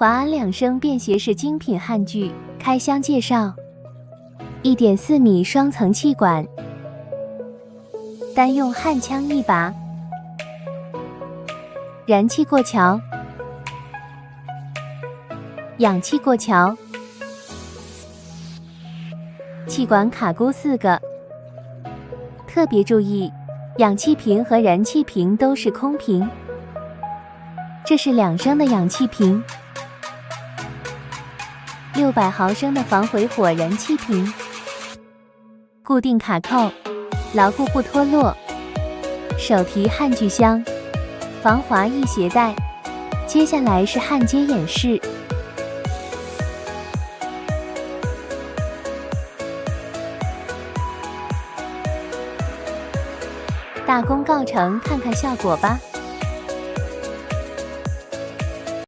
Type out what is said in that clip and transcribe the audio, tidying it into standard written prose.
华安两升便携式精品汉具开箱介绍：1.4米双层气管，单用焊枪一把，燃气过桥，氧气过桥，气管卡箍4个。特别注意，氧气瓶和燃气瓶都是空瓶。这是2升的氧气瓶，600毫升的防回火燃气瓶，固定卡扣，牢固不脱落，手提焊具箱，防滑易携带。接下来是焊接演示。大功告成，看看效果吧。